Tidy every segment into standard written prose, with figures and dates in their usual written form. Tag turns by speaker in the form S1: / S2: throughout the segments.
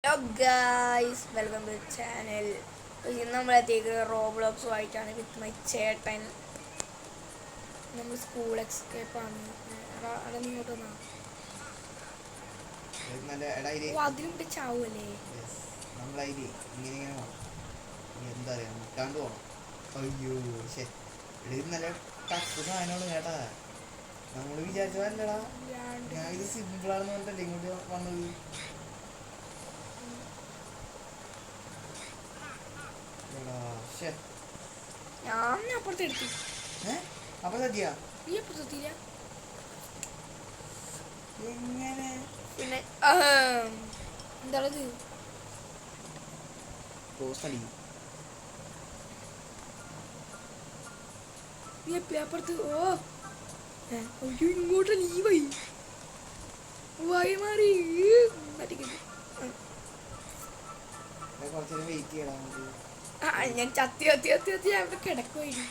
S1: Hello guys welcome to channel. ഇന്ന് നമ്മളെത്തിയത് റോബ്ലോക്സുമായിട്ടാണ് with my ചേട്ടൻ. നമ്മൾ സ്കൂൾ എക്സ്കേപ്പാണ്. അവിടെ നീ ഇങ്ങോട്ട് വന്നാ അതിലും ചാവൂല്ലേ?
S2: എന്താ പറയാ മുട്ടാണ്ട് പോണം. അയ്യോ ഇത് നല്ല ടഫ് സാധനമാണ് കേട്ടാ. നമ്മള് വിചാരിച്ചതല്ലടാ. ഞാൻ ഇത് സിമ്പിളാണെന്ന് പറഞ്ഞിട്ടല്ലേ ഇങ്ങോട്ട് വന്നത്.
S1: ഞാൻ അപ്പുറത്ത് എടുത്തു.
S2: അപ്പൊ സദ്യ
S1: നീ അപ്പുറത്തെത്തിയില്ല.
S2: എങ്ങനെ
S1: പിന്നെ എന്താണത്? നീ അപ്പുറത്ത്. അയ്യോ ഇങ്ങോട്ട് ലീവായി വായി മാറി
S2: കുറച്ചേരം വെയിറ്റ് ചെയ്യണം.
S1: ഞാൻ ചത്തി ചത്തി ചത്തി ചത്തി അവിടെ കിടക്കുവായിരുന്നു.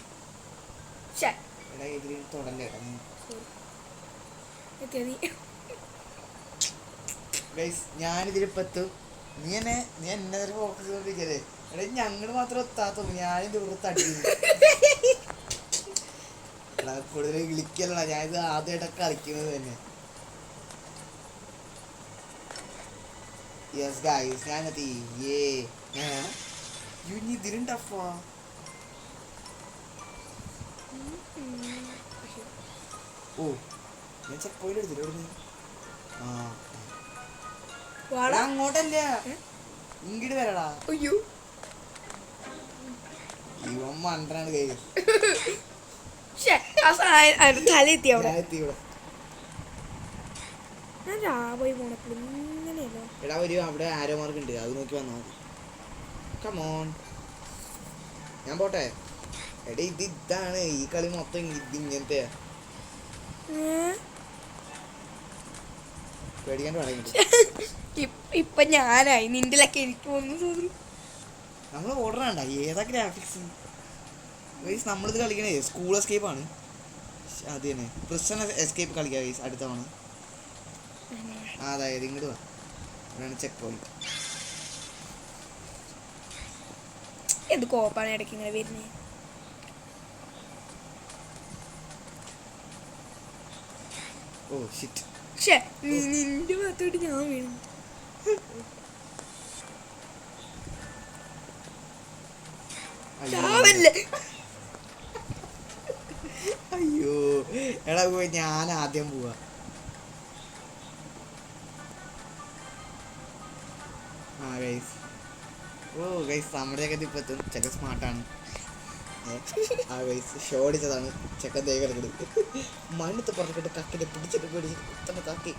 S2: ഞാനിതിലിപ്പത്തും നീ എന്നെ ഫോക്കസ് ചെയ്തോണ്ടിരിക്കല്ലേ. എടാ ഞങ്ങള് മാത്രം എത്താത്തുള്ളൂ. ഞാനിത് ഇവിടെ തടിക്കുന്നു. എടാ കൂടുതൽ വിളിക്കല്ലടാ. ഞാനിത് ആദ്യമായിട്ടൊക്കെ കളിക്കുന്നത് തന്നെ. യെസ് ഗൈസ് ഞാനെത്തി. ഇതിലും ടഫാ. ഓ ഞാൻ ചെക്ക് പോയിന്റ് എടുത്തില്ല. എവിടെ അങ്ങോട്ടല്ല ഇങ്ങോട്ട് വരടാ.
S1: അയ്യോ
S2: ഇവൻ മണ്ടനാണ് ഗൈസ്.
S1: തലെത്തി അവിടെ. ഞാൻ രാവിലെ പോണപ്പോൾ ഇങ്ങനെയല്ലോ.
S2: എടാ അവിടെ ആരോ മാർക്ക് ഉണ്ട്, അത് നോക്കി വന്നാൽ മതി. കമോൺ ഞാൻ പോട്ടെ. എടാ ഇതാണ് ഈ കളി മൊത്തം ഇങ്ങനത്തെ പേടിക്കാണ്ട് വേണമെങ്കിൽ.
S1: ഇപ്പൊ ഞാനായി നിന്റെലൊക്കെ എനിക്ക് തോന്നുന്നു.
S2: നമ്മൾ ഓർഡർ വേണ്ട. ഏതാ ഗ്രാഫിക്സ്? നമ്മളിത് കളിക്കണേ സ്കൂൾ എസ്കേപ്പ് ആണ്. അത് തന്നെ പ്രിസൺ എസ്കേപ്പ് കളിക്കാം ഗൈസ് അടുത്ത തവണ. അതായത് ഇങ്ങോട്ട് വാ. അതാണ് ചെക്ക് പോയിന്റ്.
S1: എന്ത് കോപ്പാണ് ഇടയ്ക്ക് ഇങ്ങനെ വരുന്നത്?
S2: Oh shit.
S1: നിന്റെ ഭാഗത്തോട്ട് ഞാൻ വീണു.
S2: അയ്യോ എടാ പോയി ഞാൻ ആദ്യം പോവാ. ഗൈസ് നമ്മുടെ ചെക്കൻ ഇപ്പൊ എത്തും. ചെക്കൻ സ്മാർട്ടാണ്. ഷോ അടിച്ചതാണ്. ചെക്കൻ തേ കിടക്കുന്നത് മണ്ണത്ത് പുറത്തിട്ട് കക്കിനെ പിടിച്ചിട്ട് കുത്തണ കാക്കി.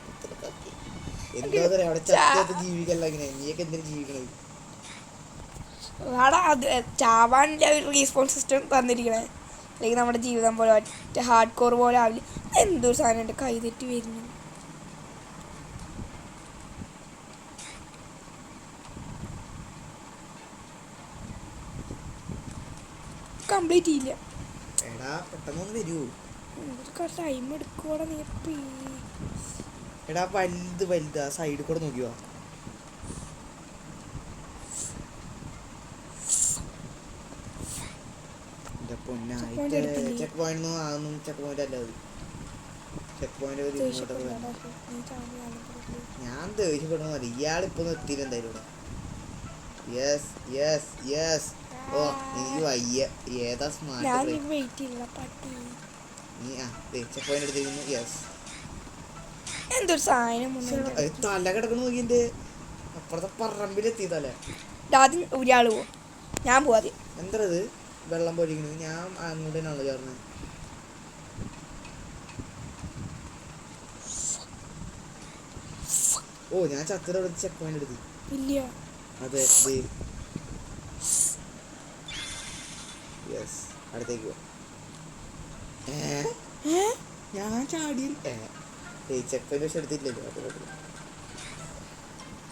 S2: എന്താ പറയാ അവിടെ ചത്തിയത്ത് ജീവിക്കല്ല. ഇങ്ങനെ നീയൊക്കെ എന്തിനു ജീവിക്കണത്?
S1: അത് ചാവാൻ്റെ ഒരു റീസ്പോൺസ് സിസ്റ്റം തന്നിരിക്കണേ. അല്ലെങ്കിൽ നമ്മുടെ ജീവിതം പോലെ ഒറ്റ ഹാർഡ് കോർ പോലെ ആവില്ല. എന്തൊരു സാധനം എൻ്റെ കൈ തെറ്റി വരുന്നു. കംപ്ലീറ്റ് ചെയ്യില്ല.
S2: എടാ പെട്ടെന്ന് വരൂ.
S1: ടൈം എടുക്കൂടെ നീ.
S2: എടാ വലുതാ സൈഡിൽ കൂടെ നോക്കിയോ. ചെക്ക് പോയിന്റ് അതൊന്നും ചെക്ക് പോയിന്റ് അല്ല. അത് ചെക്ക് പോയിന്റ് ഞാൻ ദേഷ്യപ്പെടുന്ന ഇയാളിപ്പോ എത്തിയില്ല എന്തായാലും ഇവിടെ. Yes yes yes. ഓ എനിക്ക് വയ്യ. ഏതാ സ്മാർട്ട് ചെക്ക് പോയിന്റ് എടുത്തിരിക്കുന്നു. യെസ്
S1: എന്തൊരു സാധനം
S2: തല കിടക്കണ നോക്കി. എന്റെ അപ്പുറത്തെ പറമ്പിലെത്തിയതല്ലേ.
S1: ആദ്യം ഒരാൾ പോവും, ഞാൻ പോവാതെ.
S2: എന്താ ഇത് വെള്ളം പൊഴിക്കണത്? ഞാൻ അങ്ങോട്ട് തന്നെയാണല്ലോ ചേർന്നത്. ഓ ഞാൻ ചക്കര ചെക്ക് പോയിന്റ് എടുത്തു.
S1: ഇല്ല
S2: അതെ യെസ് അടുത്തേക്ക് പോ. ഞാൻ ചാടി ചെക്ക് പോയിന്റ് പക്ഷെ എടുത്തില്ലല്ലോ.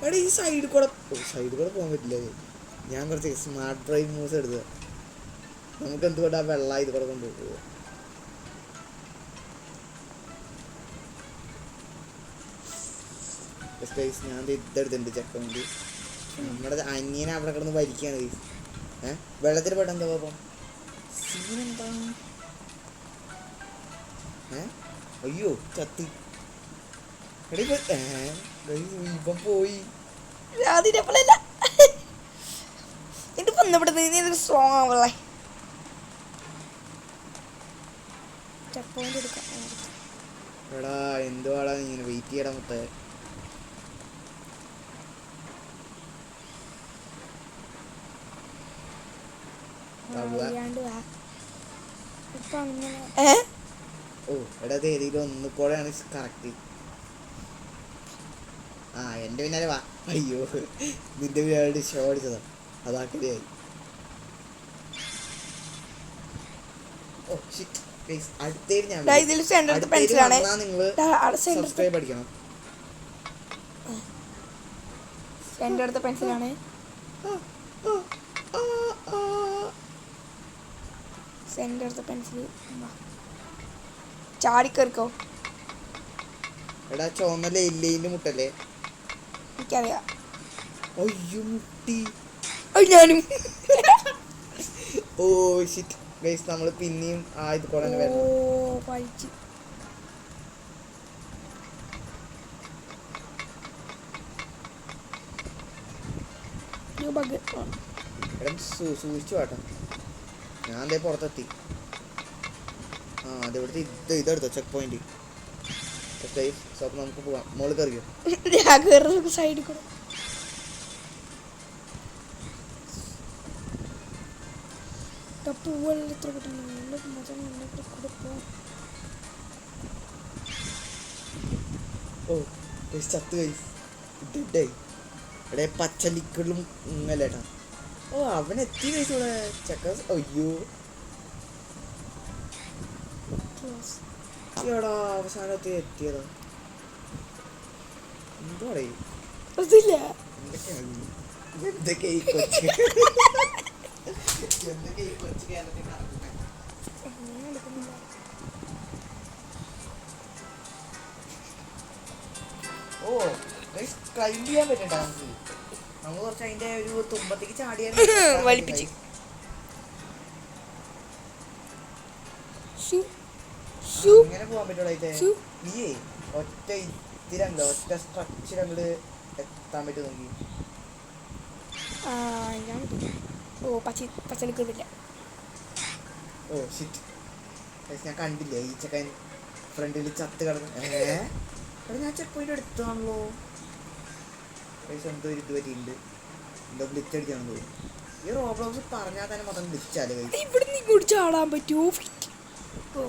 S2: എടാ ഈ സൈഡിൽ കൂടെ പോകാൻ പറ്റില്ല. ഞാൻ കുറച്ച് സ്മാർട്ട് ഡ്രൈവ് മൂവ്സ് എടുത്തത്. നമുക്ക് എന്തുകൊണ്ട് ആ വെള്ളം ഇത് കൂടെ കൊണ്ടുപോകുക. ഞാൻ ഇതെടുത്തിട്ടുണ്ട് ചെക്ക് പോയിന്റ്. നമ്മുടെ അനിയനെ അവിടെ കിടന്ന് ഭരിക്കാണ് ഗൈസ്. വെള്ളത്തിൽ പെട്ടെന്ന് എന്താ കുഴപ്പം? സീനെന്താ? അയ്യോ ചത്തി. എടീ ഇപ്പം പോയി.
S1: അതിനെപ്പോലല്ല ഇത് വന്നപ്പെടുന്നത് ഇനി ഇതൊരു സ്ട്രോങ് ആവുള്ളേ.
S2: എടാ എന്തുവാടാ നീ ഇങ്ങനെ വെയിറ്റ് ചെയ്യടാ മുത്തേ. ഓ എടാ അത് ഏതെങ്കിലും ഒന്നുകൂടെയാണ് കറക്റ്റ്. എൻ്റെ പിന്നാലെ വാ. അയ്യോ നിന്റെ പിന്നാലെ ഷോ അടിച്ചതാ, അതാക്കിയായി. ഓ ഷിറ്റ് ഗയ്സ്, അടുത്തേക്ക് ഞാൻ നിങ്ങൾ സബ്സ്ക്രൈബ് അടിക്കണം.
S1: എൻ്റെ അടുത്ത പെൻസിലാണ്. സെൻ്റെ അടുത്ത പെൻസിൽ ചാടിക്കറിക്കോ.
S2: എടാ ചുവന്ന ലൈനിന്റെ മുട്ടല്ലേ?
S1: എനിക്കറിയാം.
S2: അയ്യോ മുട്ടി.
S1: ഞാനും.
S2: ഓ ഷിറ്റ് ഗയ്സ്, നമ്മൾ പിന്നെയും ഇത് കൂടെ തന്നെ വരണം. സൂക്ഷിച്ചു വാട്ടോ. ഞാൻ അതേ പുറത്തെത്തി. അതെവിടുത്തെ ഇതെടുത്തോ ചെക്ക് പോയിന്റ്. നമുക്ക് പോവാം. മോള് കയറിയോ?
S1: സൈഡിൽ കൂടെ
S2: ഓ ചത്ത് ഗയ്സ്. എടേ പച്ച ലിക്വിഡിലും അല്ലേട്ടാ. ഓ അവനെത്തി ഗയ്സ് ഇവിടെ ചെക്ക. അയ്യോ എടാ അവസാനത്തെ എത്തിയതാ. എന്തുവാടേ എന്തൊക്കെ ഈ കൊച്ചു എന്തൊക്കെ ഈ കൊച്ചു കേരളത്തിൽ നടക്കുന്നത്? ഓ ക്ലൈംബ് ചെയ്യാൻ പറ്റണ്ട നമുക്ക്. നമ്മൾ കുറച്ച് അതിന്റെ ഒരു തുമ്പത്തേക്ക് ചാടിയാൽ
S1: വലിപ്പിച്ച്
S2: അങ്ങനെ പോകാൻ പറ്റുള്ളൂ. നീയേ ഒറ്റ ഇത്തിരണ്ട് ഒറ്റ സ്ട്രക്ചർ അങ്ങോട്ട് എത്താൻ പറ്റും നോക്കി.
S1: പച്ചലിക്കില്ല.
S2: ഓ ഷിറ്റ് ഞാൻ കണ്ടില്ല ഈ ചെക്കൻ ഫ്രണ്ടിൽ ചത്ത് കിടന്ന്. ഞാൻ ചെക്ക് പോയിന്റ് എടുത്താണല്ലോ. എന്തോ ഇത് പറ്റിയിട്ടുണ്ട്. എന്തോ ഗ്ലിച്ച് അടിക്കാൻ പോയി. ഈ റോബ്ലോക്സ് പറഞ്ഞാൽ തന്നെ മൊത്തം ഗ്ലിച്ചാലേ.
S1: ഇവിടെ ഇങ്ങോട്ട് ചാടാൻ പറ്റുമോ?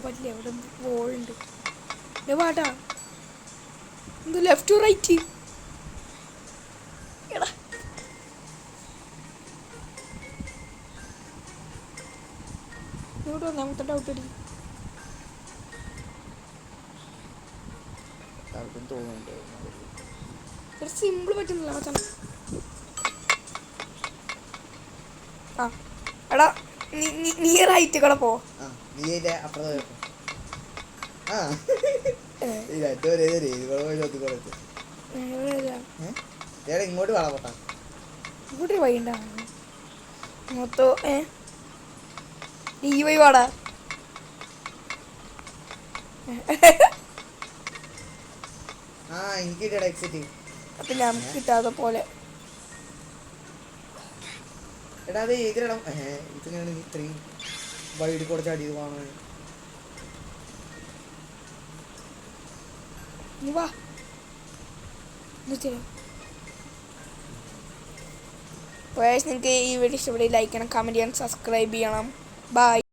S1: പറ്റില്ല. ഇവിടെ ബോളുണ്ട്. പാട്ടാ എന്ത് ലെഫ്റ്റ് റൈറ്റ്. എടാ ഇങ്ങോട്ട് വന്നേ. മൊത്തം ഡൗട്ട് അടി
S2: തോന്നുന്നുണ്ട്.
S1: സിമ്പിൾ പറ്റുന്നില്ല മച്ചാൻ. എടാ നീ റൈറ്റ് കൂടെ പോ.
S2: ഇങ്ങോട്ട് വേണം പോട്ടാ.
S1: ഇങ്ങോട്ട് വൈകണ്ട മൊത്തോ. നീ വൈ വാടാ.
S2: എനിക്ക് എക്സിറ്റ്.
S1: അപ്പൊ നമുക്ക് കിട്ടാതെ പോലെ.
S2: എടാ അത് ഏതിടം ഇതിനാണ് ഇത്രയും വൈഡ് കൂടെ ചാടിയത് കാണാൻ.
S1: വാ നിങ്ങൾക്ക് ഈ വീഡിയോ ഇഷ്ടപ്പെട്ട് ലൈക്ക് ചെയ്യണം, കമൻറ്റ് ചെയ്യണം, സബ്സ്ക്രൈബ് ചെയ്യണം. ബൈ.